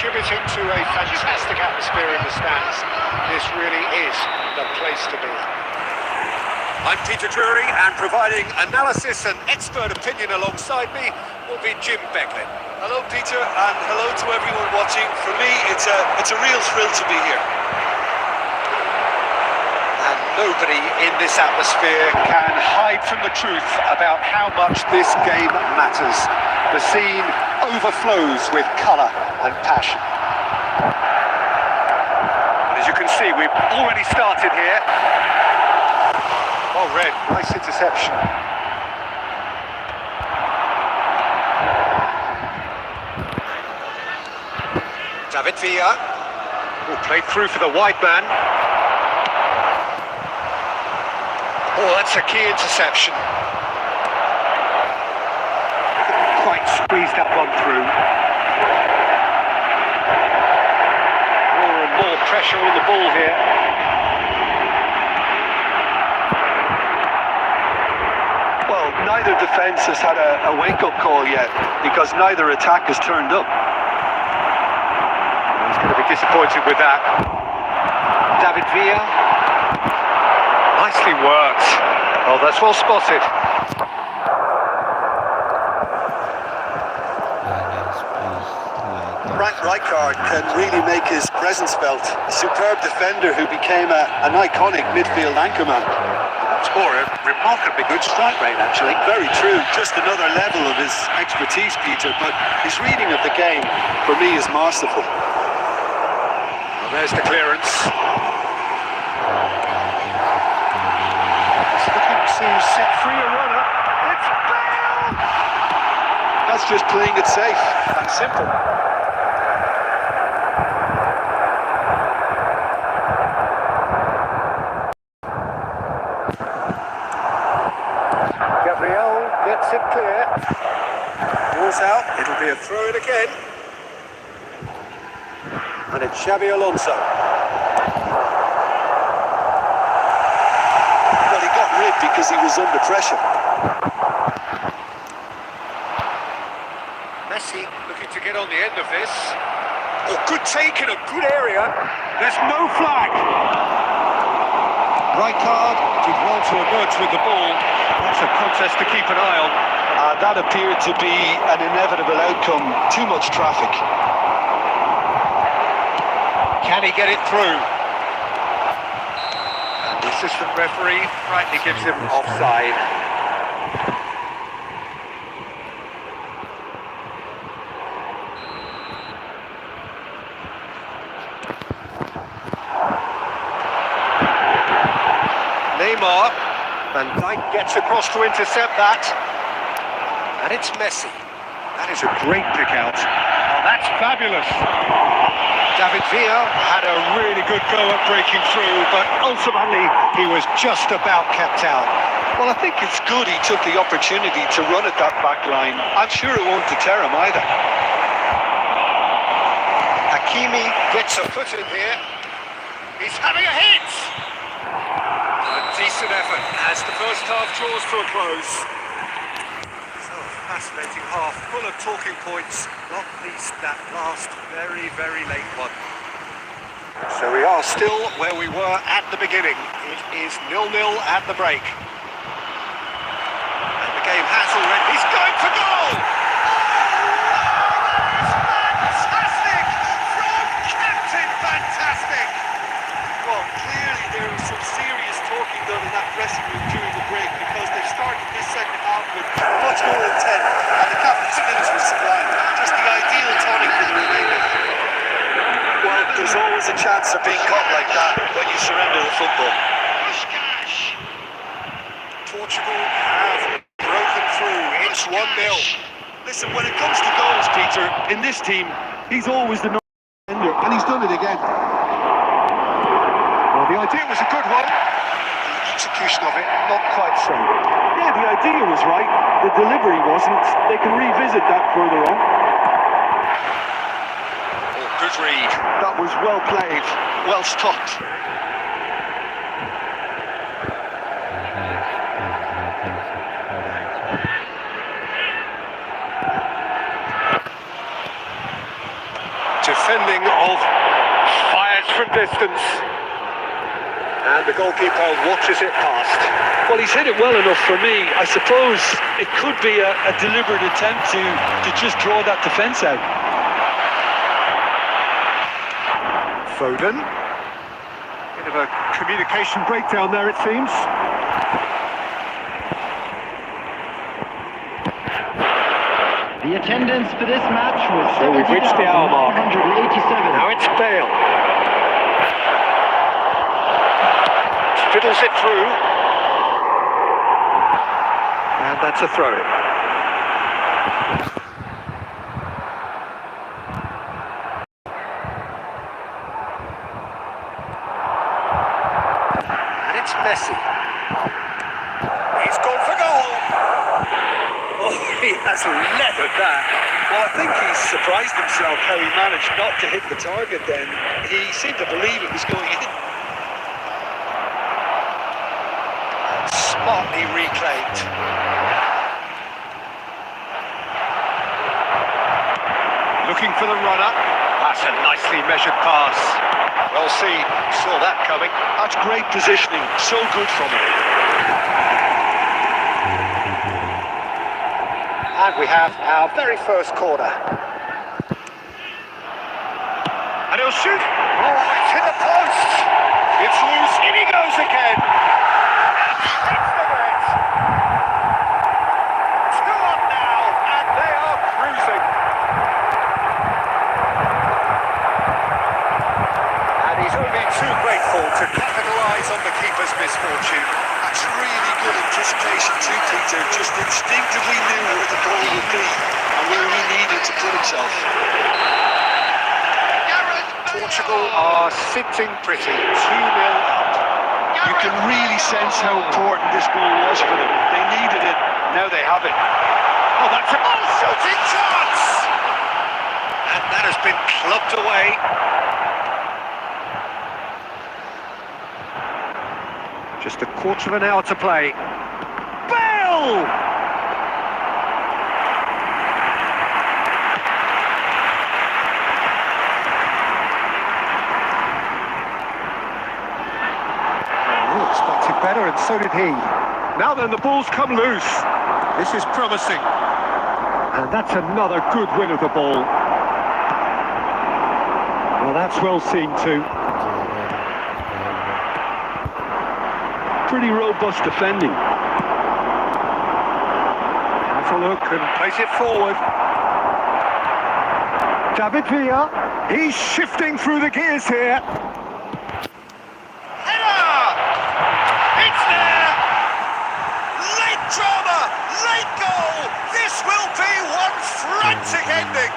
contributing to a fantastic atmosphere in the stands. This really is the place to be. I'm Peter Drury, and providing analysis and expert opinion alongside me will be Jim Becklin. Hello Peter, and hello to everyone watching. For me, it's a real thrill to be here. And nobody in this atmosphere can hide from the truth about how much this game matters. The scene overflows with colour and passion. And as you can see, we've already started here. Oh, Red, nice interception. David Villa, who played through for the wide man. Oh, that's a key interception. Quite squeezed that one through. More and more pressure on the ball here. Well, neither defence has had a wake-up call yet, because neither attack has turned up. He's going to be disappointed with that. David Villa. Nicely worked. Oh, that's well spotted. Frank Rijkaard can really make his presence felt. A superb defender who became an iconic midfield anchorman. Or a remarkably good strike rate, actually. Very true. Just another level of his expertise, Peter. But his reading of the game, for me, is masterful. Well, there's the clearance. He's looking to set free a runner. It's Bale! That's just playing it safe. And simple. Gets it clear. Ball's out. It'll be a throw in again. And it's Xabi Alonso. Well, he got rid because he was under pressure. Messi looking to get on the end of this. Oh, good take in a good area. There's no flag. Rijkaard did well to emerge with the ball. That's a contest to keep an eye on. That appeared to be an inevitable outcome. Too much traffic. Can he get it through? And the assistant referee rightly gives him offside. Neymar. Van Dijk gets across to intercept that. And it's Messi. That is a great pick out. Oh, that's fabulous. David Villa had a really good go at breaking through, but ultimately he was just about kept out. Well, I think it's good he took the opportunity to run at that back line. I'm sure it won't deter him either. Hakimi gets a foot in here. He's having a hit! A decent effort as the first half draws to a close. So, fascinating half, full of talking points, not least that last very, very late one. So we are still where we were at the beginning. It is 0-0 at the break. And the game has already... He's going for goal! Fantastic! From Captain Fantastic! Well, clearly there was some serious talking done in that dressing room during the break, because they started this second half with much more intent, and the captain's finish was sublime. Just the ideal tonic for the remainder. Well, there's always a chance of being caught like that when you surrender the football. Portugal have broken through. It's 1-0. Listen, when it comes to goals, Peter, in this team, he's always the number one, and he's done it again. Well, the idea was a good one. The execution of it, not quite so. Yeah, the idea was right. The delivery wasn't. They can revisit that further on. Oh, good read. That was well played, well stopped. Defending distance. And the goalkeeper watches it past. Well, he's hit it well enough for me. I suppose it could be a deliberate attempt to just draw that defence out. Foden. Bit of a communication breakdown there, it seems. The attendance for this match was So we've reached the hour mark. 70,187. Now it's Bale. Fiddles it through. And that's a throw-in. And it's Messi. He's gone for goal. Oh, he has leathered that. Well, I think he's surprised himself how he managed not to hit the target then. He seemed to believe it was going in. Smartly reclaimed. Looking for the runner. That's a nicely measured pass. Well seen. Saw that coming. That's great positioning. So good from him. And we have our very first corner. And he'll shoot. Oh, it's hit the post. It's loose. In he goes again. And he hits the net. 2 up now, and they are cruising. And he's only too grateful to capitalise on the keeper's misfortune. That's really good anticipation too, Peter. Just instinctively knew where the ball would be and where he needed to put himself. Portugal are sitting pretty, 2-0 up. You can really sense how important this goal was for them. They needed it. Now they have it. Oh, that's a shooting chance! And that has been clubbed away. Just a quarter of an hour to play. Bale! Oh, expected better, and so did he. Now then, the ball's come loose. This is promising. And that's another good win of the ball. Well, that's well seen too. Pretty robust defending. Have a look and place it forward. David Villa, he's shifting through the gears here. Header! It's there! Late drama, late goal! This will be one frantic ending!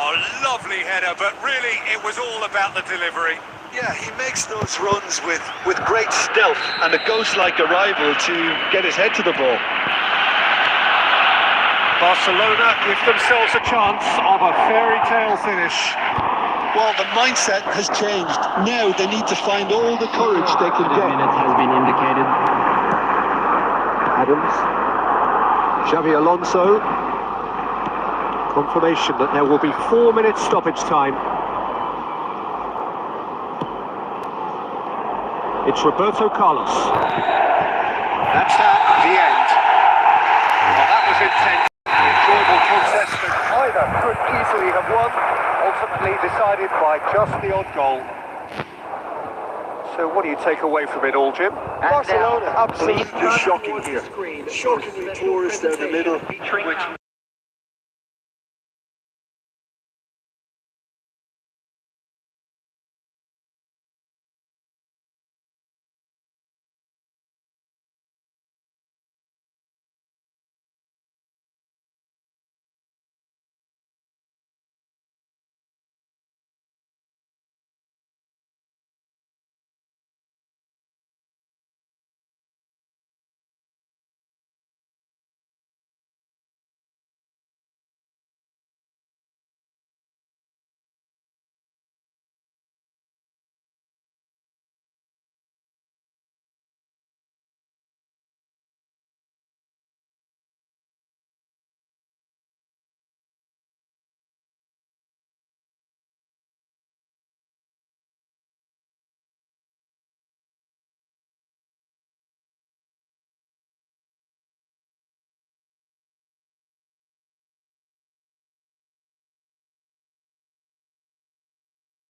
Oh, lovely header, but really it was all about the delivery. Yeah, he makes those runs with great stealth and a ghost-like arrival to get his head to the ball. Barcelona give themselves a chance of a fairy tale finish. Well, the mindset has changed. Now they need to find all the courage they can get. Minutes has been indicated. Adams, Xavi Alonso. Confirmation that there will be 4 minutes stoppage time. It's Roberto Carlos. That's the end. Well, that was intense. Enjoyable contest, and either could easily have won. Ultimately decided by just the odd goal. So what do you take away from it all, Jim? Barcelona, absolutely shocking here. Shockingly porous down the middle, which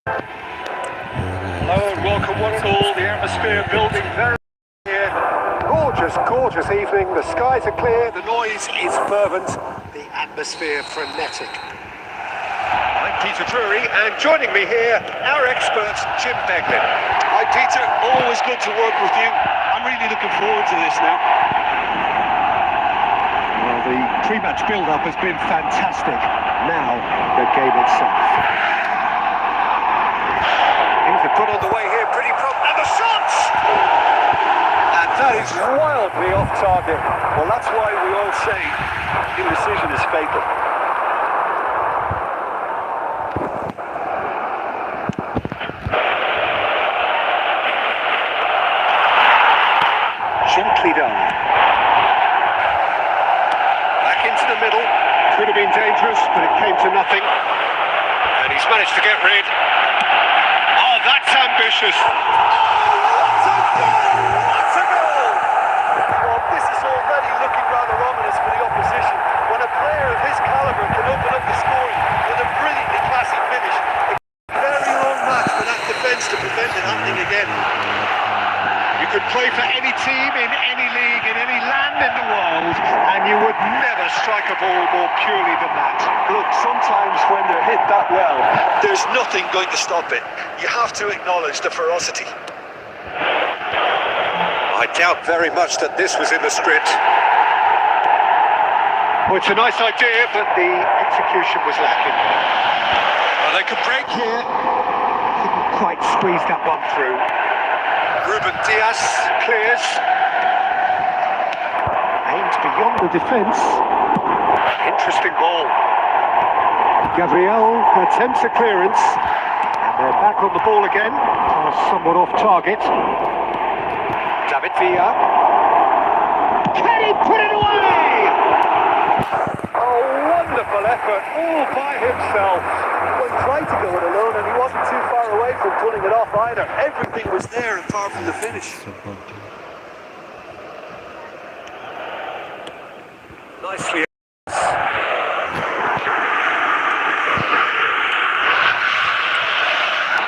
Hello and welcome one and all. The atmosphere building very here. Gorgeous, gorgeous evening. The skies are clear. The noise is fervent. The atmosphere frenetic. I'm Peter Drury, and joining me here, our expert Jim Beglin. Hi Peter, always good to work with you. I'm really looking forward to this now. Well, the pre-match build-up has been fantastic. Now, the game itself. Things have got on the way here pretty prompt, and the shots! And that is wildly off target. Well, that's why we all say indecision is fatal. Gently done. Back into the middle. Could have been dangerous, but it came to nothing. And he's managed to get rid. Oh, that's ambitious. Oh, what a goal! What a goal! Well, this is already looking rather ominous for the opposition. When a player of his calibre can open up the scoring with a brilliantly classy finish, a very long match for that defence to prevent it happening again. You could play for any team in any league in any land in the world, and you would never strike a ball more purely than that. Look, sometimes when they're hit that well, there's nothing going to stop it. You have to acknowledge the ferocity. I doubt very much that this was in the script. Well, it's a nice idea, but the execution was lacking. Well, they could break here. Couldn't quite squeeze that one through. Ruben Diaz clears. Aims beyond the defence. Interesting ball. Gabriel attempts a clearance. And they're back on the ball again. Somewhat off target. David Villa. Can he put it away? A wonderful effort all by himself. Well, he tried to go it alone and he wasn't too far away from pulling it off either. Everything was there apart from the finish. Nicely.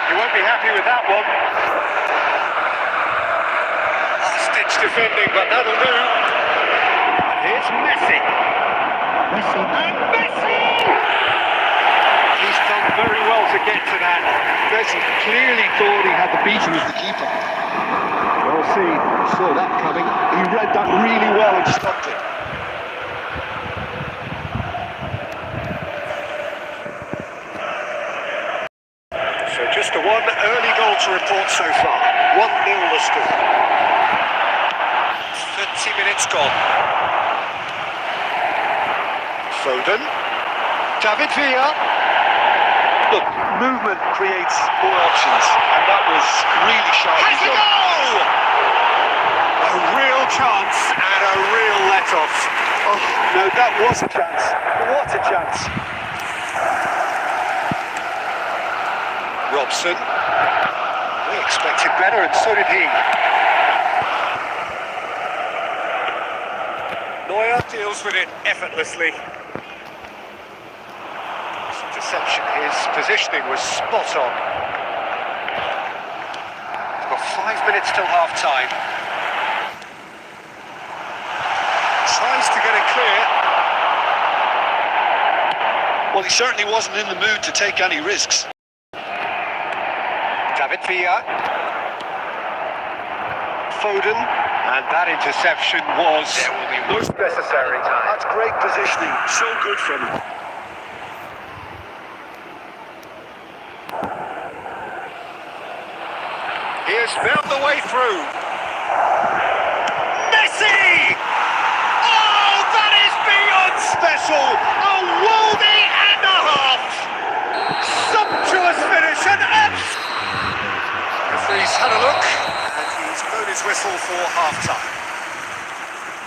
You won't be happy with that one. Last-ditch defending, but that'll do. And here's Messi. Messi. And Messi! He's done very well to get to that. Messi clearly thought he had the beating of the keeper. We'll see. Saw that coming. He read that really well and stopped it. So just a one early goal to report so far. 1-0 the score. 30 minutes gone. Foden. David Villa. Look, movement creates more options, and that was really sharp. Has a goal! A real chance and a real let-off. Oh, no, that was a chance. What a chance. Robson. We expected better, and so did he. Neuer deals with it effortlessly. Deception. His positioning was spot on. We've got 5 minutes till half-time. Tries to get it clear. Well, he certainly wasn't in the mood to take any risks. David Villa. Foden. And that interception was most necessary. That's great positioning. So good from him. He has found the way through. Messi! Oh, that is beyond special! A worldie and a half! Sumptuous finish and referee's had a look and he's blown his whistle for half-time.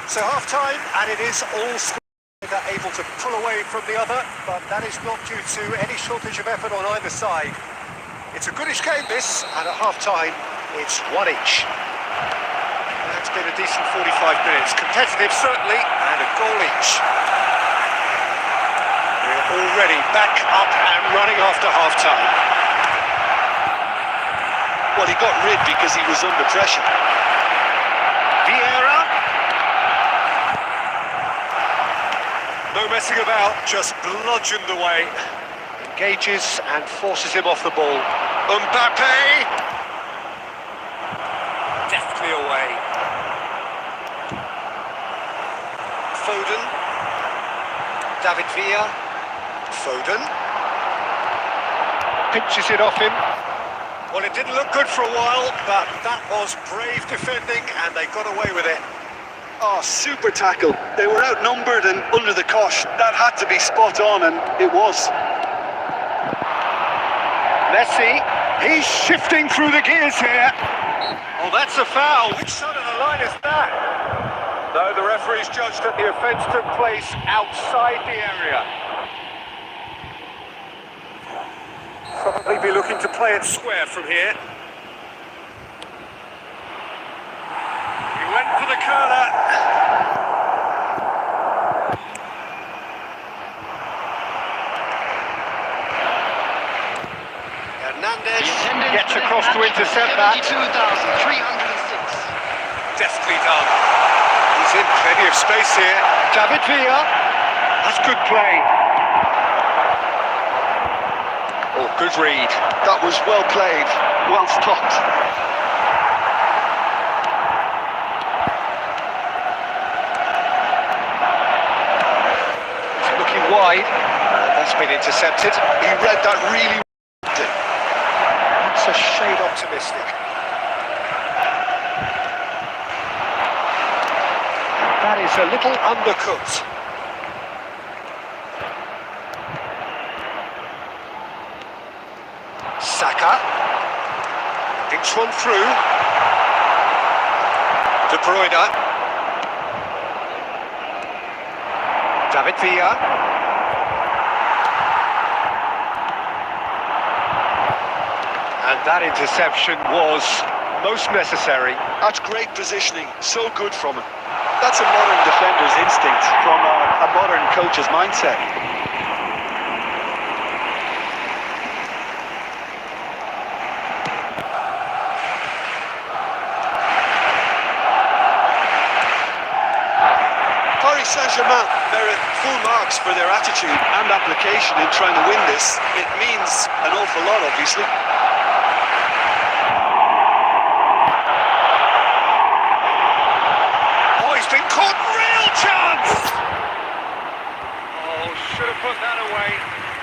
So half-time, and it is all either able to pull away from the other, but that is not due to any shortage of effort on either side. It's a goodish game, this, and at half-time, it's one each. That's been a decent 45 minutes. Competitive, certainly, and a goal each. We're already back up and running after half-time. Well, he got rid because he was under pressure. Vieira. No messing about, just bludgeoned away. Engages and forces him off the ball. Mbappe. Deftly away. Foden. David Villa. Foden. Pinches it off him. Well, it didn't look good for a while, but that was brave defending and they got away with it. Oh, super tackle. They were outnumbered and under the cosh. That had to be spot on, and it was. Messi, he's shifting through the gears here. Oh, that's a foul. Which side of the line is that? No, the referee's judged that the offence took place outside the area. Probably be looking to play it square from here. He went for the curler. Hernandez gets across to intercept that. 72,306. Deftly done. He's in plenty of space here. David Villa. That's good play. Oh, good read. That was well played, well stopped. He's looking wide. That's been intercepted. He read that really well. That's a shade optimistic. That is a little undercooked. Saka. Thinks one through. De Bruyne. David Villa. And that interception was most necessary. That's great positioning, so good from him. That's a modern defender's instinct from a modern coach's mindset. Paris Saint-Germain merit full marks for their attitude and application in trying to win this. It means an awful lot, obviously. Oh, he's been caught. Real chance! Oh, should have put that away.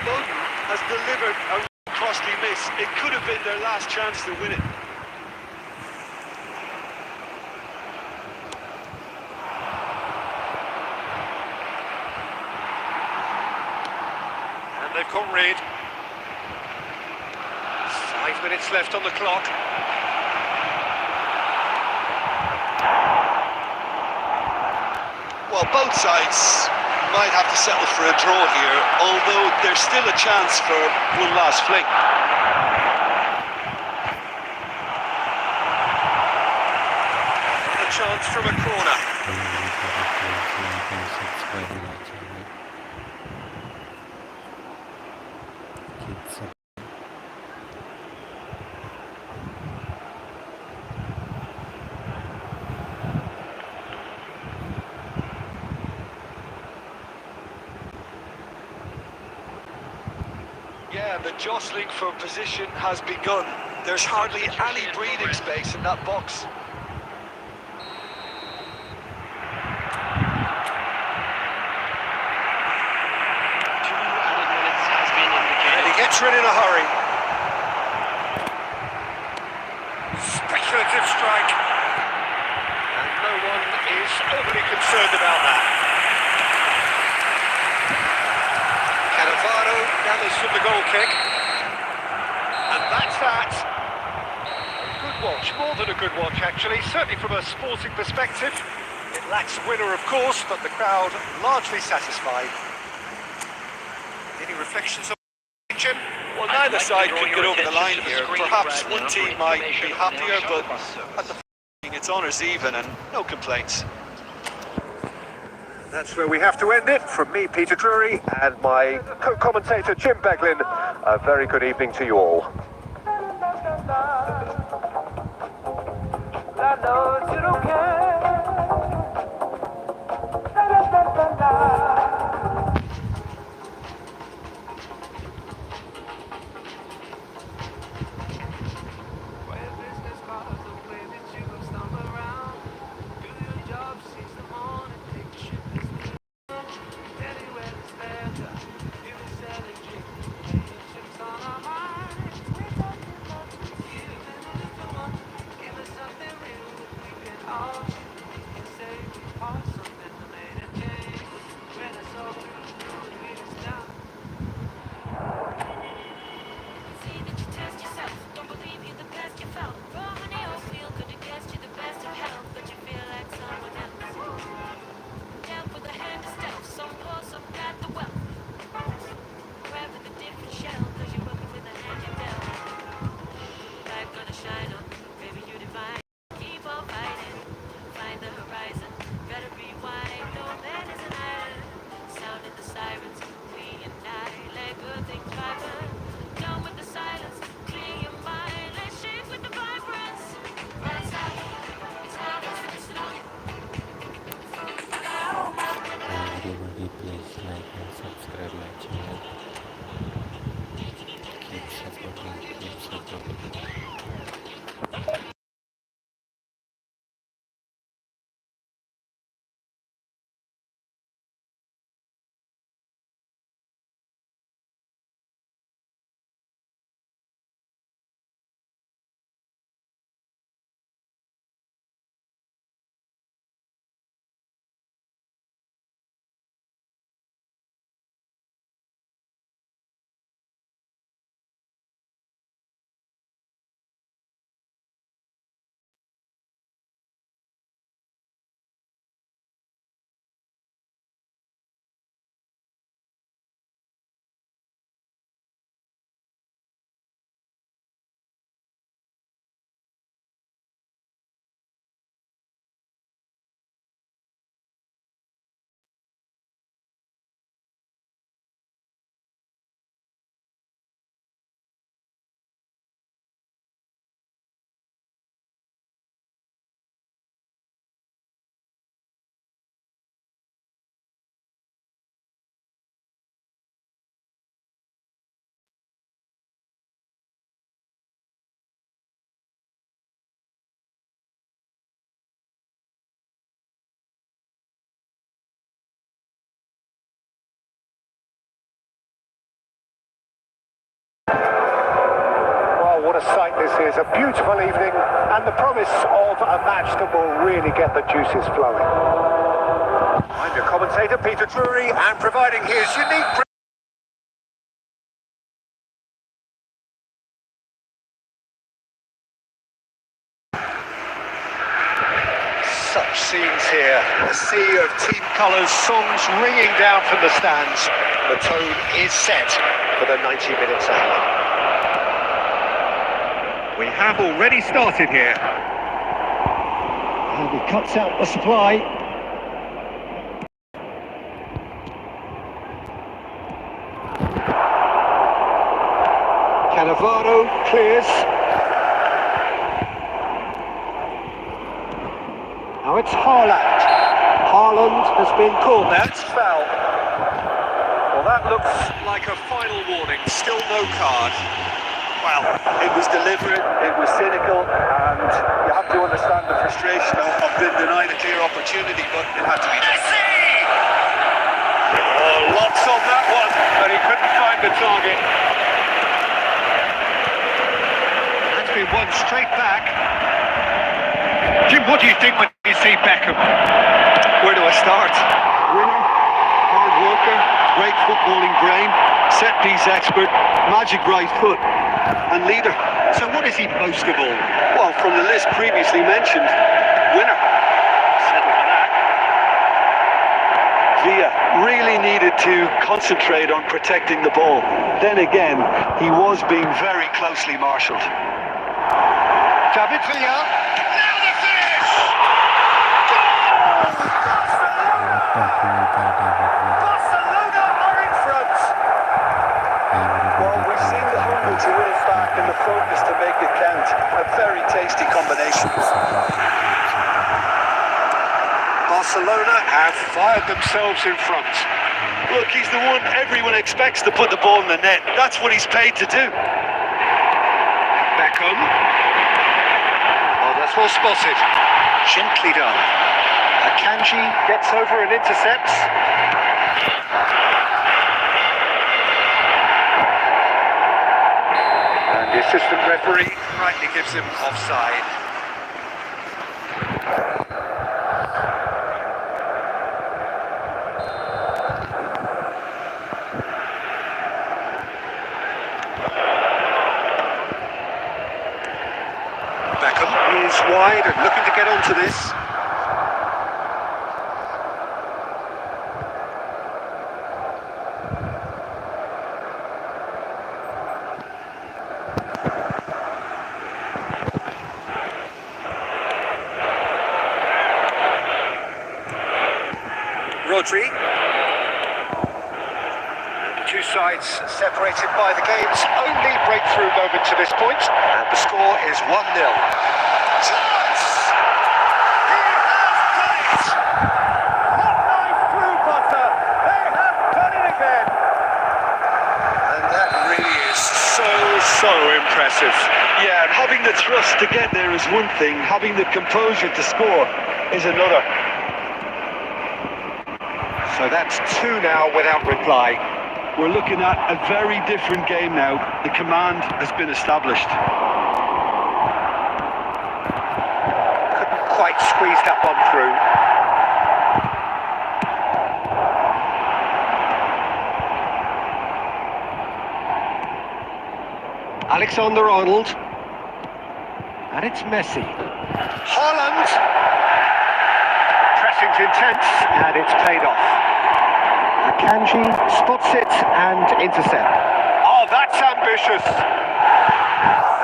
Foden has delivered a costly miss. It could have been their last chance to win it. And they've got rid. 5 minutes left on the clock. Well, both sides might have to settle for a draw here, although there's still a chance for one last fling. A chance from a corner. Yeah, the jostling for position has begun. There's hardly any breathing space in that box. And he gets rid in a hurry. Speculative strike. And no one is overly concerned about that. Cannavaro gathers from the goal kick. And that's that. A good watch, more than a good watch actually, certainly from a sporting perspective. It lacks a winner of course, but the crowd largely satisfied. Any reflections on the region? Well, neither side could get over the line here. Perhaps one team might be happier, but at the it's honours even and no complaints. That's where we have to end it. From me, Peter Drury, and my co-commentator, Jim Beglin, a very good evening to you all. Everybody please like and subscribe my channel. Keep supporting. Well, what a sight this is. A beautiful evening and the promise of a match that will really get the juices flowing. I'm your commentator, Peter Drury, and providing his unique... Such scenes here. A sea of team colours, songs ringing down from the stands. The tone is set for the 90 minutes ahead. We have already started here. And he cuts out the supply. Cannavaro clears. Now it's Haaland. Haaland has been called. That's foul. Well, that looks like a final warning. Still no card. Well, it was deliberate, it was cynical, and you have to understand the frustration of being denied a clear opportunity, but it had to be done. Oh, lots on that one, but he couldn't find the target. That's been won straight back. Jim, what do you think when you see Beckham? Where do I start? Winner, hard worker, great footballing brain, set piece expert, magic right foot, and leader. So what is he most of all? Well, from the list previously mentioned, winner. Settle for that. Villa really needed to concentrate on protecting the ball. Then again, he was being very closely marshalled. David Villa. Now the finish! Barcelona are in front. Well, we've seen the hunger to win it back and the focus to make it count. A very tasty combination. Barcelona have fired themselves in front. Look, he's the one everyone expects to put the ball in the net. That's what he's paid to do. Beckham. Oh, that's well spotted. Gently done. Akanji gets over and intercepts. And the assistant referee rightly gives him offside. Beckham is wide and looking to get onto this. Rodri. The two sides separated by the game's only breakthrough moment to this point, and the score is 1-0. Chance! He has done it! Hot knife through butter. They have done it again. And that really is so impressive. Yeah, and having the thrust to get there is one thing, having the composure to score is another. So that's 2 now without reply. We're looking at a very different game now. The command has been established. Couldn't quite squeeze that one through. Alexander-Arnold. And it's Messi. Haaland. Pressing's intense, and it's paid off. Akanji spots it and intercept. Oh, that's ambitious.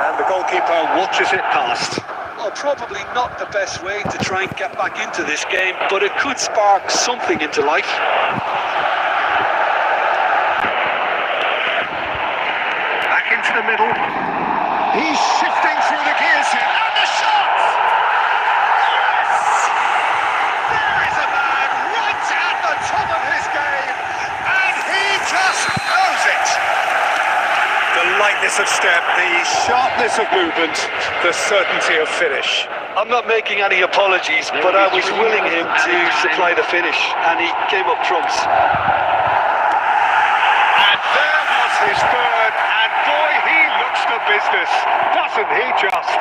And the goalkeeper watches it past. Well, probably not the best way to try and get back into this game, but it could spark something into life. Back into the middle. He's shifting through the gears here. And the shot! Yes! There is a man right at the top of his game, and he just knows it. The lightness of step, the sharpness of movement, the certainty of finish. I'm not making any apologies, but I was willing him to supply the finish, and he came up trumps. And there was his third, and boy, he looks the business, doesn't he just?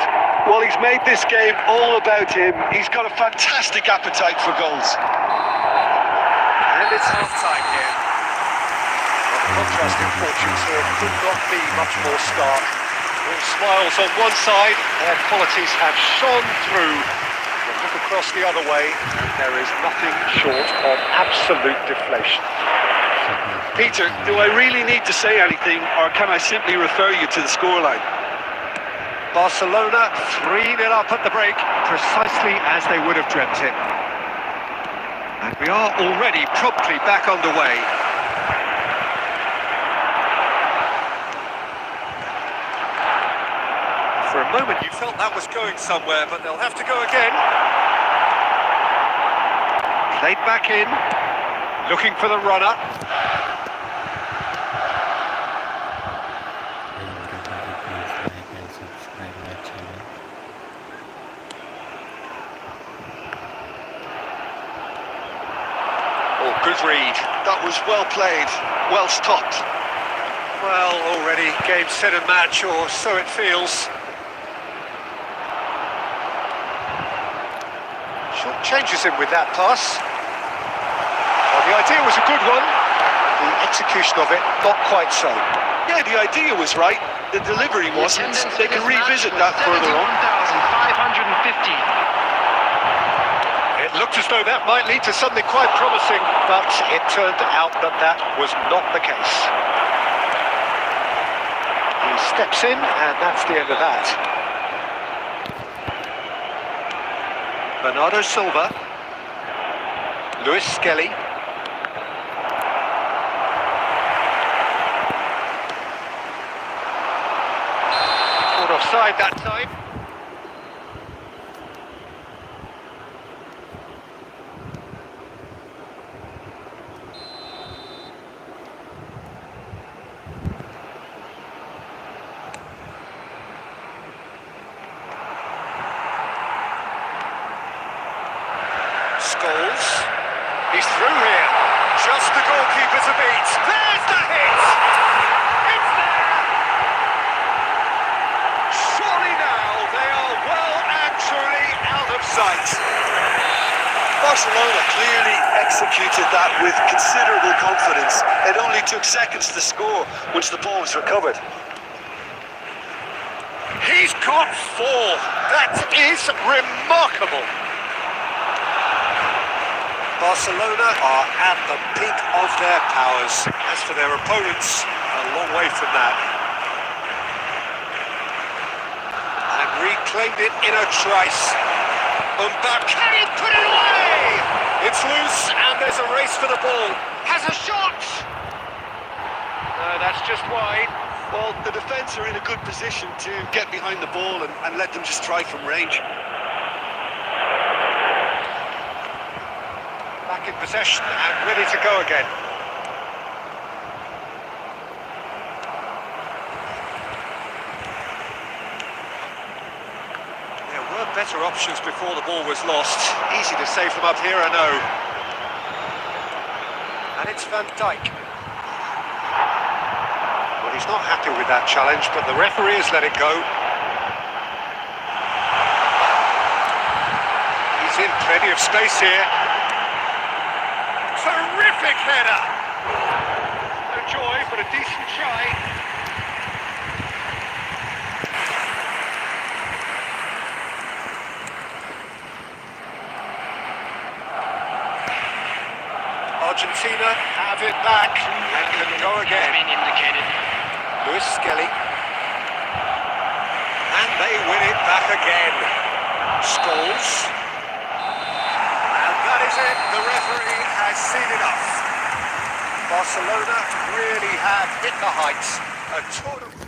Well, he's made this game all about him. He's got a fantastic appetite for goals. And it's half-time here. Well, the contrasting fortunes here could not be much more stark. All smiles on one side, their qualities have shone through. But look across the other way, and there is nothing short of absolute deflation. Peter, do I really need to say anything, or can I simply refer you to the scoreline? Barcelona 3-0 up at the break, precisely as they would have dreamt it. And we are already promptly back underway. For a moment you felt that was going somewhere, but they'll have to go again. Played back in, looking for the runner. Good read. That was well played, well stopped. Well, already game, set and match, or so it feels. Short changes him with that pass. Well, the idea was a good one. The execution of it, not quite so. Yeah, the idea was right. The delivery wasn't. They can revisit that further on. 1,550. It looked as though that might lead to something quite promising, but it turned out that that was not the case. He steps in, and that's the end of that. Bernardo Silva. Luis Skelly. Caught offside that time. Scholes. He's through here. Just the goalkeeper to beat. There's the hit! It's there! Surely now they are well and truly out of sight. Barcelona clearly executed that with considerable confidence. It only took seconds to score once the ball was recovered. He's got 4. That is remarkable. Barcelona are at the peak of their powers. As for their opponents, a long way from that. And reclaimed it in a trice. Can he put it away? It's loose and there's a race for the ball. Has a shot! No, that's just wide. Well, the defence are in a good position to get behind the ball and let them just try from range. Back in possession and ready to go again. There were better options before the ball was lost. Easy to save them up here, I know. And it's Van Dijk. Well, he's not happy with that challenge, but the referee has let it go. He's in plenty of space here. Terrific header! No joy, but a decent try. Argentina have it back and can go again. Lewis Skelly. And they win it back again. Scholes. And that is it. The referee has seen enough. Barcelona really have hit the heights. A total...